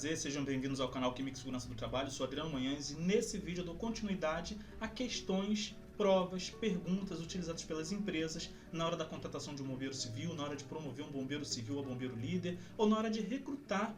prazer, sejam bem-vindos ao canal Química e Segurança do Trabalho. Eu sou Adriano Manhães e nesse vídeo eu dou continuidade a questões, provas, perguntas utilizadas pelas empresas na hora da contratação de um bombeiro civil, na hora de promover um bombeiro civil a bombeiro líder ou na hora de recrutar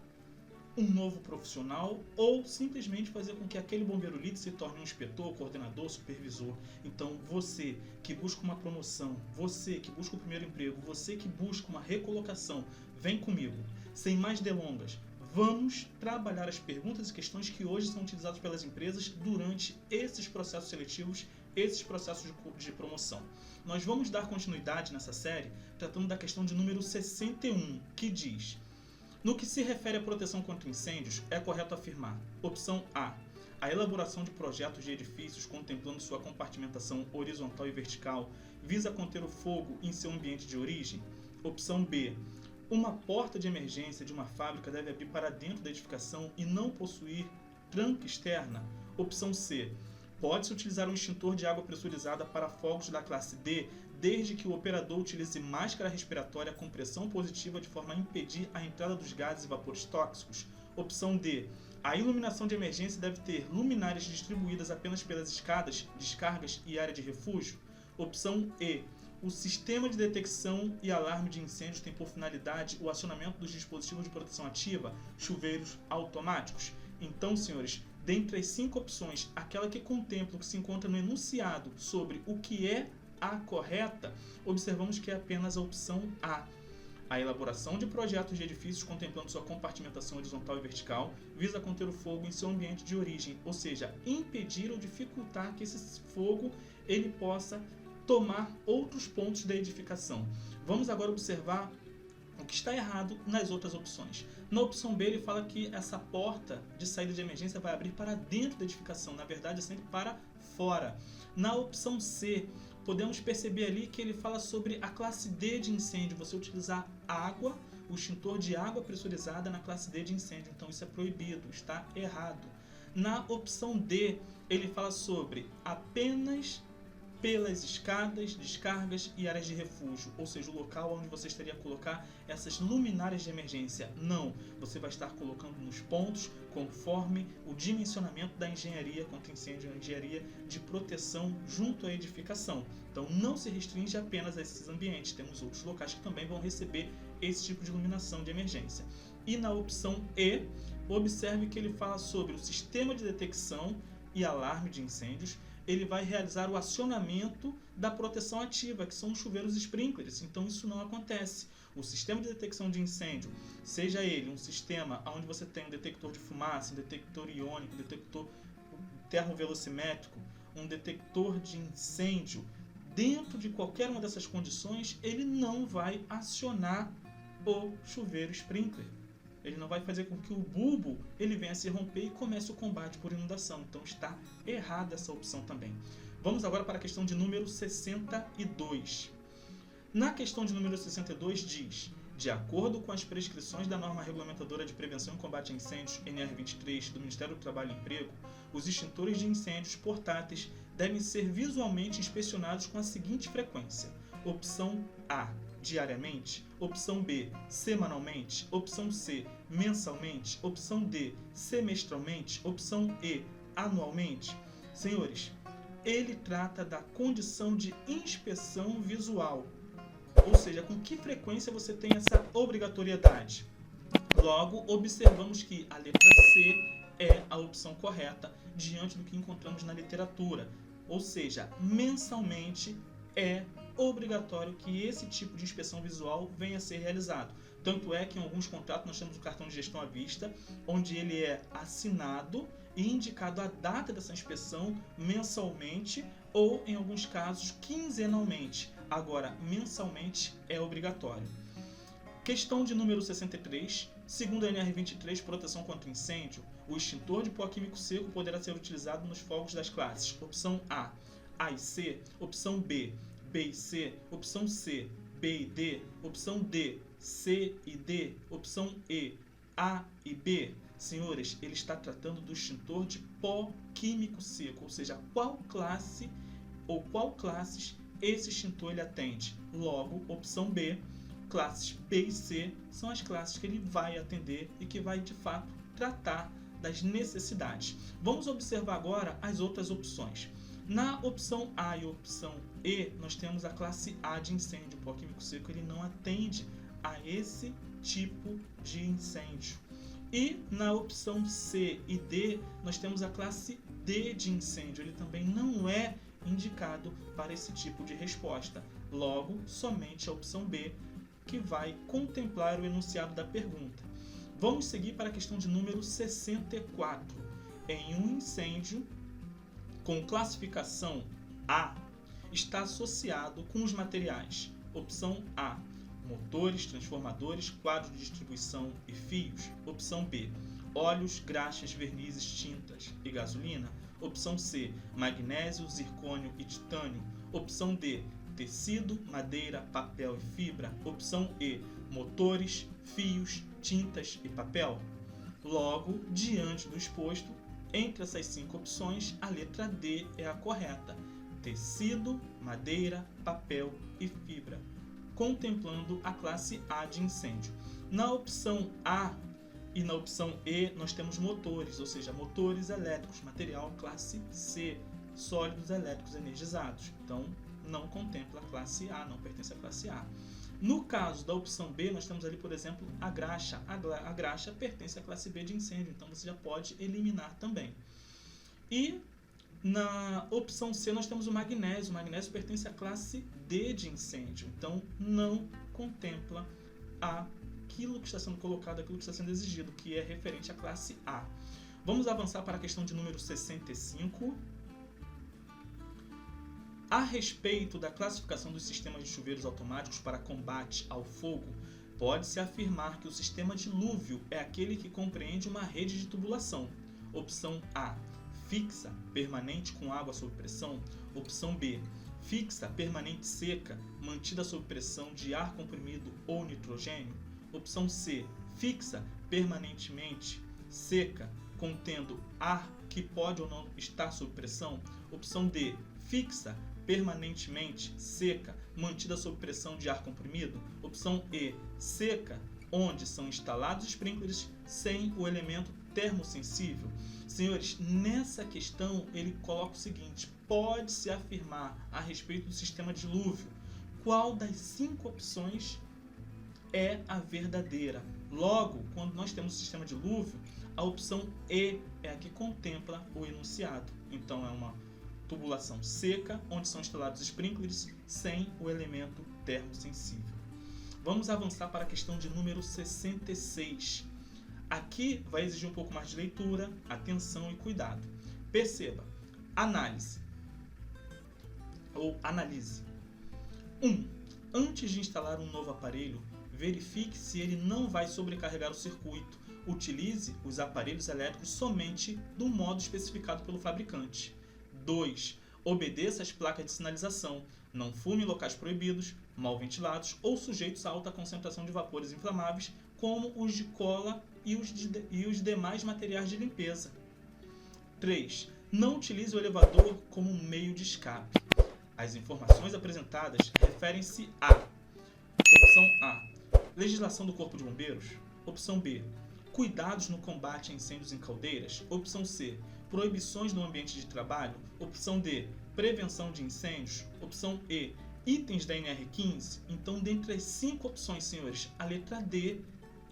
um novo profissional ou simplesmente fazer com que aquele bombeiro líder se torne um inspetor, coordenador, supervisor. Então você que busca uma promoção, você que busca o primeiro emprego, você que busca uma recolocação, vem comigo. Sem mais delongas, vamos trabalhar as perguntas e questões que hoje são utilizadas pelas empresas durante esses processos seletivos, esses processos de promoção. Nós vamos dar continuidade nessa série tratando da questão de número 61, que diz: no que se refere à proteção contra incêndios, é correto afirmar: opção A, a elaboração de projetos de edifícios contemplando sua compartimentação horizontal e vertical visa conter o fogo em seu ambiente de origem. Opção B, uma porta de emergência de uma fábrica deve abrir para dentro da edificação e não possuir tranca externa. Opção C, pode-se utilizar um extintor de água pressurizada para fogos da classe D, desde que o operador utilize máscara respiratória com pressão positiva de forma a impedir a entrada dos gases e vapores tóxicos. Opção D, a iluminação de emergência deve ter luminárias distribuídas apenas pelas escadas, descargas e área de refúgio. Opção E, o sistema de detecção e alarme de incêndios tem por finalidade o acionamento dos dispositivos de proteção ativa, chuveiros automáticos. Então, senhores, dentre as 5 opções, aquela que contempla o que se encontra no enunciado sobre o que é a correta, observamos que é apenas a opção A. A elaboração de projetos de edifícios contemplando sua compartimentação horizontal e vertical visa conter o fogo em seu ambiente de origem, ou seja, impedir ou dificultar que esse fogo ele possa tomar outros pontos da edificação. Vamos agora observar o que está errado nas outras opções. Na opção B, ele fala que essa porta de saída de emergência vai abrir para dentro da edificação, na verdade é sempre para fora. Na opção C, podemos perceber ali que ele fala sobre a classe D de incêndio, você utilizar água, o extintor de água pressurizada na classe D de incêndio, então isso é proibido, está errado. Na opção D, ele fala sobre apenas pelas escadas, descargas e áreas de refúgio, ou seja, o local onde você estaria a colocar essas luminárias de emergência. Não, você vai estar colocando nos pontos conforme o dimensionamento da engenharia contra incêndio, a engenharia de proteção junto à edificação. Então não se restringe apenas a esses ambientes, temos outros locais que também vão receber esse tipo de iluminação de emergência. E na opção E, observe que ele fala sobre o sistema de detecção e alarme de incêndios. Ele vai realizar o acionamento da proteção ativa, que são os chuveiros sprinklers. Então isso não acontece. O sistema de detecção de incêndio, seja ele um sistema onde você tem um detector de fumaça, um detector iônico, um detector termovelocimétrico, um detector de incêndio, dentro de qualquer uma dessas condições, ele não vai acionar o chuveiro sprinkler. Ele não vai fazer com que o bulbo ele venha a se romper e comece o combate por inundação. Então está errada essa opção também. Vamos agora para a questão de número 62. Na questão de número 62 diz: de acordo com as prescrições da norma regulamentadora de prevenção e combate a incêndios NR23 do Ministério do Trabalho e Emprego, os extintores de incêndios portáteis devem ser visualmente inspecionados com a seguinte frequência. Opção A, diariamente. Opção B, semanalmente. Opção C, mensalmente. Opção D, semestralmente. Opção E, anualmente. Senhores, ele trata da condição de inspeção visual, ou seja, com que frequência você tem essa obrigatoriedade. Logo, observamos que a letra C é a opção correta diante do que encontramos na literatura, ou seja, mensalmente é obrigatório que esse tipo de inspeção visual venha a ser realizado. Tanto é que em alguns contratos nós temos o cartão de gestão à vista, onde ele é assinado e indicado a data dessa inspeção mensalmente ou, em alguns casos, quinzenalmente. Agora, mensalmente é obrigatório. Questão de número 63. Segundo a NR23, proteção contra incêndio, o extintor de pó químico seco poderá ser utilizado nos fogos das classes. Opção A, A e C. Opção B, B e C. Opção C, B e D. Opção D, C e D. Opção E, A e B. Senhores, ele está tratando do extintor de pó químico seco, ou seja, qual classe ou qual classes esse extintor ele atende. Logo, opção B, classes B e C são as classes que ele vai atender e que vai de fato tratar das necessidades. Vamos observar agora as outras opções. Na opção A e opção E, nós temos a classe A de incêndio. O pó químico seco ele não atende a esse tipo de incêndio. E na opção C e D, nós temos a classe D de incêndio. Ele também não é indicado para esse tipo de resposta. Logo, somente a opção B que vai contemplar o enunciado da pergunta. Vamos seguir para a questão de número 64. Em um incêndio com classificação A, está associado com os materiais. Opção A, motores, transformadores, quadro de distribuição e fios. Opção B, óleos, graxas, vernizes, tintas e gasolina. Opção C, magnésio, zircônio e titânio. Opção D, tecido, madeira, papel e fibra. Opção E, motores, fios, tintas e papel. Logo, diante do exposto, entre essas 5 opções, a letra D é a correta. Tecido, madeira, papel e fibra, contemplando a classe A de incêndio. Na opção A e na opção E, nós temos motores, ou seja, motores elétricos, material classe C, sólidos elétricos energizados. Então, não contempla a classe A, não pertence à classe A. No caso da opção B, nós temos ali, por exemplo, a graxa. A graxa pertence à classe B de incêndio, então você já pode eliminar também. E na opção C, nós temos o magnésio. O magnésio pertence à classe D de incêndio, então não contempla aquilo que está sendo colocado, aquilo que está sendo exigido, que é referente à classe A. Vamos avançar para a questão de número 65. A respeito da classificação dos sistemas de chuveiros automáticos para combate ao fogo, pode-se afirmar que o sistema dilúvio é aquele que compreende uma rede de tubulação. Opção A, fixa, permanente com água sob pressão. Opção B, fixa, permanente seca, mantida sob pressão de ar comprimido ou nitrogênio. Opção C, fixa, permanentemente seca, contendo ar que pode ou não estar sob pressão. Opção D, fixa, permanentemente seca, mantida sob pressão de ar comprimido. Opção E, seca, onde são instalados sprinklers sem o elemento termosensível. Senhores, nessa questão ele coloca o seguinte: pode-se afirmar a respeito do sistema dilúvio qual das 5 opções é a verdadeira. Logo, quando nós temos o sistema dilúvio, a opção E é a que contempla o enunciado. Então é uma tubulação seca, onde são instalados sprinklers sem o elemento termosensível. Vamos avançar para a questão de número 66. Aqui vai exigir um pouco mais de leitura, atenção e cuidado. Perceba, analise. 1. Antes de instalar um novo aparelho, verifique se ele não vai sobrecarregar o circuito. Utilize os aparelhos elétricos somente do modo especificado pelo fabricante. 2. Obedeça às placas de sinalização. Não fume em locais proibidos, mal ventilados ou sujeitos a alta concentração de vapores inflamáveis, como os de cola e os demais materiais de limpeza. 3. Não utilize o elevador como meio de escape. As informações apresentadas referem-se a: opção A, legislação do Corpo de Bombeiros. Opção B, cuidados no combate a incêndios em caldeiras. Opção C, proibições no ambiente de trabalho. Opção D, prevenção de incêndios. Opção E, itens da NR15. Então, dentre as 5 opções, senhores, a letra D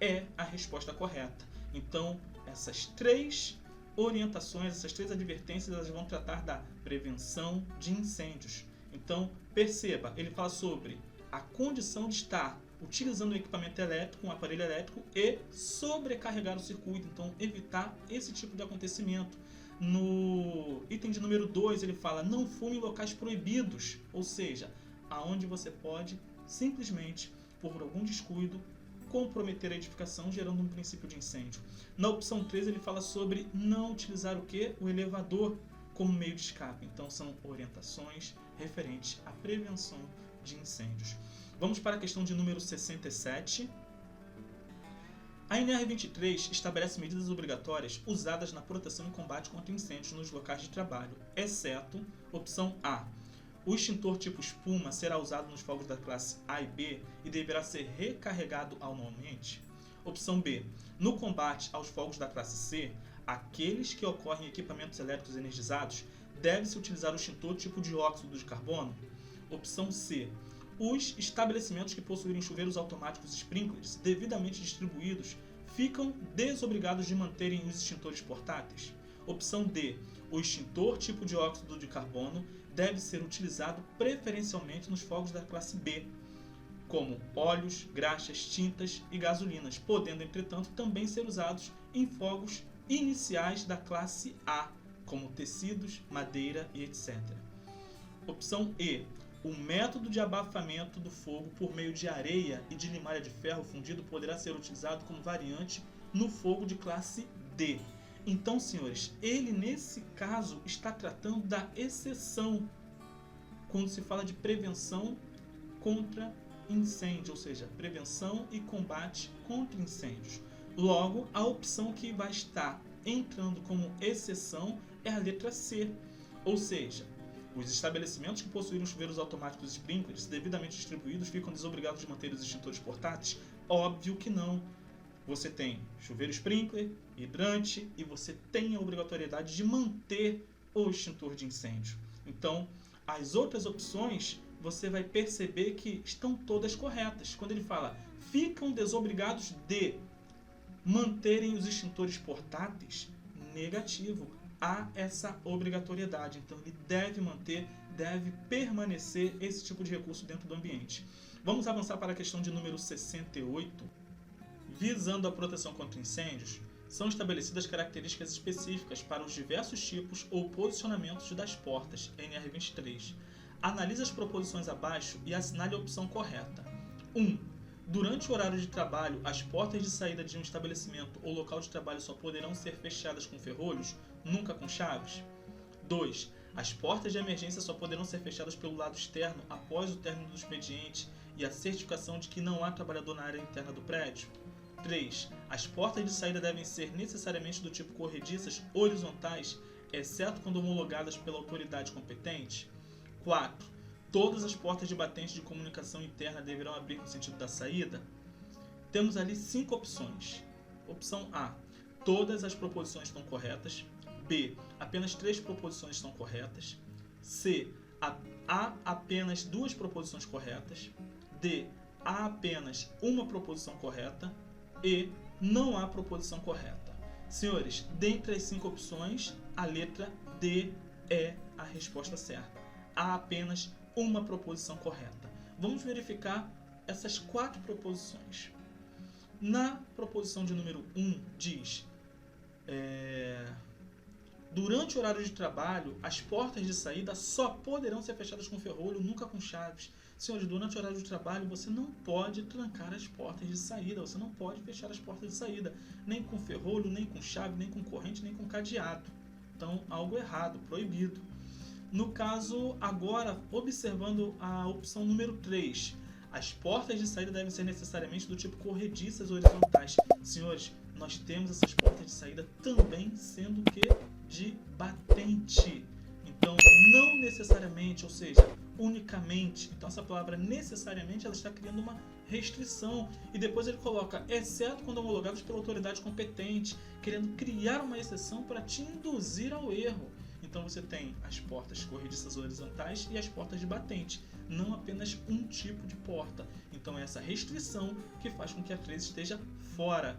é a resposta correta. Então, essas 3 orientações, essas 3 advertências, elas vão tratar da prevenção de incêndios. Então, perceba, ele fala sobre a condição de estar utilizando um equipamento elétrico, um aparelho elétrico, e sobrecarregar o circuito. Então, evitar esse tipo de acontecimento. No item de número 2, ele fala: não fume em locais proibidos, ou seja, aonde você pode simplesmente, por algum descuido, comprometer a edificação, gerando um princípio de incêndio. Na opção 3, ele fala sobre não utilizar o quê? O elevador como meio de escape. Então, são orientações referentes à prevenção de incêndios. Vamos para a questão de número 67. A NR23 estabelece medidas obrigatórias usadas na proteção e combate contra incêndios nos locais de trabalho, exceto, opção A, o extintor tipo espuma será usado nos fogos da classe A e B e deverá ser recarregado anualmente. Opção B. No combate aos fogos da classe C, aqueles que ocorrem em equipamentos elétricos energizados, deve-se utilizar o extintor tipo dióxido de carbono? Opção C. Os estabelecimentos que possuírem chuveiros automáticos sprinklers devidamente distribuídos ficam desobrigados de manterem os extintores portáteis? Opção D. O extintor tipo dióxido de carbono deve ser utilizado preferencialmente nos fogos da classe B, como óleos, graxas, tintas e gasolinas, podendo, entretanto, também ser usados em fogos iniciais da classe A, como tecidos, madeira e etc. Opção E. O método de abafamento do fogo por meio de areia e de limalha de ferro fundido poderá ser utilizado como variante no fogo de classe D. Então, senhores, ele nesse caso está tratando da exceção quando se fala de prevenção contra incêndio, ou seja, prevenção e combate contra incêndios. Logo, a opção que vai estar entrando como exceção é a letra C, ou seja, os estabelecimentos que possuírem chuveiros automáticos sprinklers devidamente distribuídos ficam desobrigados de manter os extintores portáteis? Óbvio que não. Você tem chuveiro sprinkler, hidrante e você tem a obrigatoriedade de manter o extintor de incêndio. Então, as outras opções você vai perceber que estão todas corretas. Quando ele fala ficam desobrigados de manterem os extintores portáteis, negativo. Há essa obrigatoriedade. Então ele deve manter, deve permanecer esse tipo de recurso dentro do ambiente. Vamos avançar para a questão de número 68. Visando a proteção contra incêndios, são estabelecidas características específicas para os diversos tipos ou posicionamentos das portas, NR23. Analise as proposições abaixo e assinale a opção correta. 1. Durante o horário de trabalho, as portas de saída de um estabelecimento ou local de trabalho só poderão ser fechadas com ferrolhos, nunca com chaves. 2. As portas de emergência só poderão ser fechadas pelo lado externo após o término do expediente e a certificação de que não há trabalhador na área interna do prédio. 3. As portas de saída devem ser necessariamente do tipo corrediças horizontais, exceto quando homologadas pela autoridade competente. 4. Todas as portas de batente de comunicação interna deverão abrir no sentido da saída. Temos ali 5 opções. Opção A. Todas as proposições estão corretas. B. Apenas 3 proposições estão corretas. C. Há apenas 2 proposições corretas. D. Há apenas uma proposição correta. E. Não há proposição correta. Senhores, dentre as 5 opções, a letra D é a resposta certa. Há apenas uma proposição correta. Vamos verificar essas 4 proposições. Na proposição de número 1 diz: durante o horário de trabalho, as portas de saída só poderão ser fechadas com ferrolho, nunca com chaves. Senhores, durante o horário de trabalho você não pode trancar as portas de saída, você não pode fechar as portas de saída, nem com ferrolho, nem com chave, nem com corrente, nem com cadeado. Então, algo errado, proibido. No caso, agora, observando a opção número 3, as portas de saída devem ser necessariamente do tipo corrediças horizontais. Senhores, nós temos essas portas de saída também sendo que de batente. Então, não necessariamente, ou seja, unicamente. Então, essa palavra necessariamente, ela está criando uma restrição. E depois ele coloca, exceto quando homologados pela autoridade competente, querendo criar uma exceção para te induzir ao erro. Então você tem as portas corrediças horizontais e as portas de batente, não apenas um tipo de porta. Então é essa restrição que faz com que a 3 esteja fora.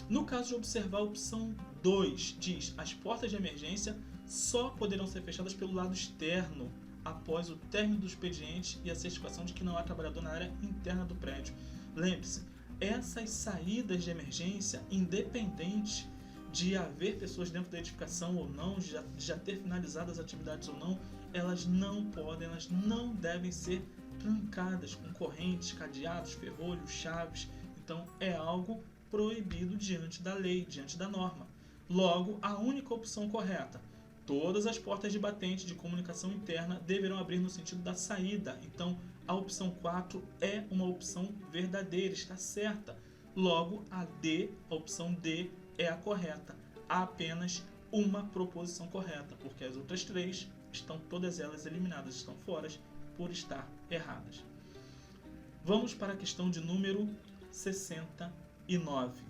No caso de observar a opção 2, diz: as portas de emergência só poderão ser fechadas pelo lado externo após o término do expediente e a certificação de que não há trabalhador na área interna do prédio. Lembre-se, essas saídas de emergência, independente de haver pessoas dentro da edificação ou não, de já ter finalizado as atividades ou não, elas não podem, elas não devem ser trancadas com correntes, cadeados, ferrolhos, chaves. Então é algo proibido diante da lei, diante da norma. Logo, a única opção correta: todas as portas de batente de comunicação interna deverão abrir no sentido da saída. Então a opção 4 é uma opção verdadeira, está certa. Logo, a opção D, é a correta. Há apenas uma proposição correta, porque as outras 3 estão todas elas eliminadas, estão fora por estar erradas. Vamos para a questão de número 69.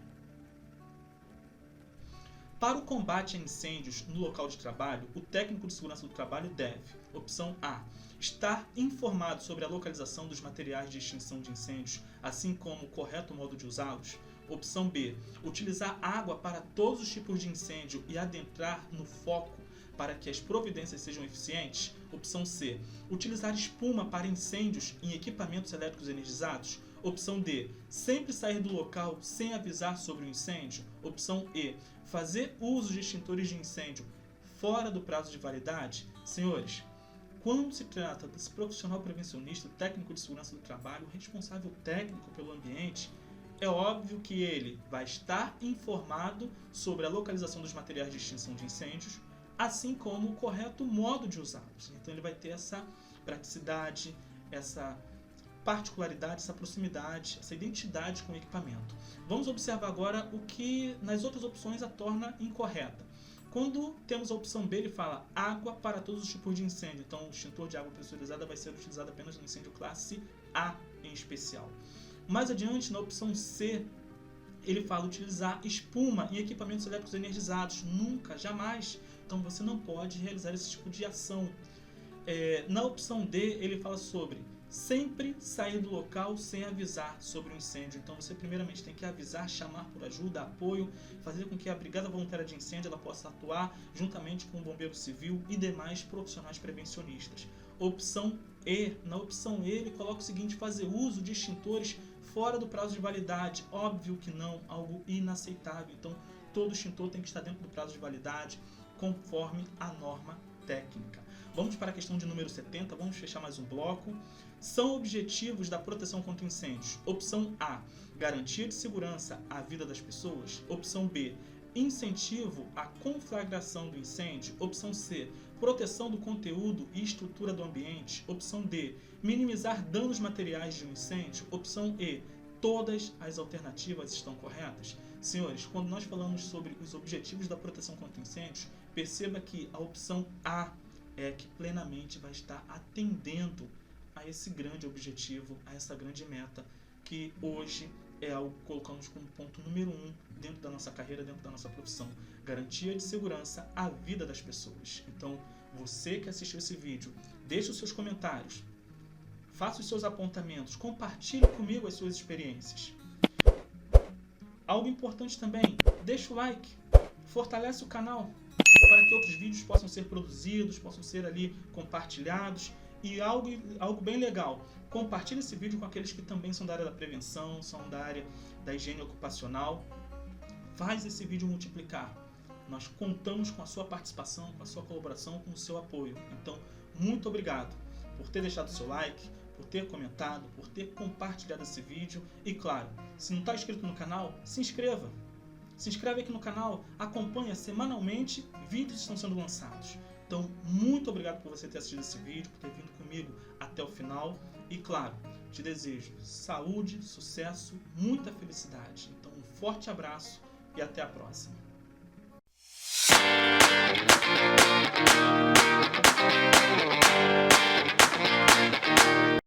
Para o combate a incêndios no local de trabalho, o técnico de segurança do trabalho deve: opção A, estar informado sobre a localização dos materiais de extinção de incêndios, assim como o correto modo de usá-los. Opção B, utilizar água para todos os tipos de incêndio e adentrar no foco para que as providências sejam eficientes. Opção C, utilizar espuma para incêndios em equipamentos elétricos energizados. Opção D, sempre sair do local sem avisar sobre o incêndio. Opção E, fazer uso de extintores de incêndio fora do prazo de validade. Senhores, quando se trata desse profissional prevencionista, técnico de segurança do trabalho, responsável técnico pelo ambiente, é óbvio que ele vai estar informado sobre a localização dos materiais de extinção de incêndios, assim como o correto modo de usá-los. Então ele vai ter essa praticidade, essa particularidade, essa proximidade, essa identidade com o equipamento. Vamos observar agora o que nas outras opções a torna incorreta. Quando temos a opção B, ele fala água para todos os tipos de incêndio. Então o extintor de água pressurizada vai ser utilizado apenas no incêndio classe A em especial. Mais adiante, na opção C, ele fala utilizar espuma em equipamentos elétricos energizados. Nunca, jamais. Então você não pode realizar esse tipo de ação. Na opção D, ele fala sobre sempre sair do local sem avisar sobre o incêndio. Então você primeiramente tem que avisar, chamar por ajuda, apoio, fazer com que a Brigada Voluntária de Incêndio ela possa atuar juntamente com o Bombeiro Civil e demais profissionais prevencionistas. Opção E. Na opção E, ele coloca o seguinte: fazer uso de extintores fora do prazo de validade. Óbvio que não, algo inaceitável. Então todo extintor tem que estar dentro do prazo de validade, conforme a norma técnica. Vamos para a questão de número 70, vamos fechar mais um bloco. São objetivos da proteção contra incêndios. Opção A, garantia de segurança à vida das pessoas. Opção B, incentivo à conflagração do incêndio. Opção C, proteção do conteúdo e estrutura do ambiente. Opção D, minimizar danos materiais de um incêndio. Opção E, todas as alternativas estão corretas. Senhores, quando nós falamos sobre os objetivos da proteção contra incêndios, perceba que a opção A é que plenamente vai estar atendendo a esse grande objetivo, a essa grande meta, que hoje é algo que colocamos como ponto número 1 dentro da nossa carreira, dentro da nossa profissão. Garantia de segurança à vida das pessoas. Então, você que assistiu esse vídeo, deixe os seus comentários, faça os seus apontamentos, compartilhe comigo as suas experiências. Algo importante também, deixa o like, fortalece o canal, para que outros vídeos possam ser produzidos, possam ser ali compartilhados. E algo bem legal, compartilhe esse vídeo com aqueles que também são da área da prevenção, são da área da higiene ocupacional. Faz esse vídeo multiplicar. Nós contamos com a sua participação, com a sua colaboração, com o seu apoio. Então, muito obrigado por ter deixado o seu like, por ter comentado, por ter compartilhado esse vídeo. E claro, se não está inscrito no canal, se inscreva. Se inscreve aqui no canal, acompanha semanalmente, vídeos estão sendo lançados. Então, muito obrigado por você ter assistido esse vídeo, por ter vindo comigo até o final. E claro, te desejo saúde, sucesso, muita felicidade. Então, um forte abraço e até a próxima.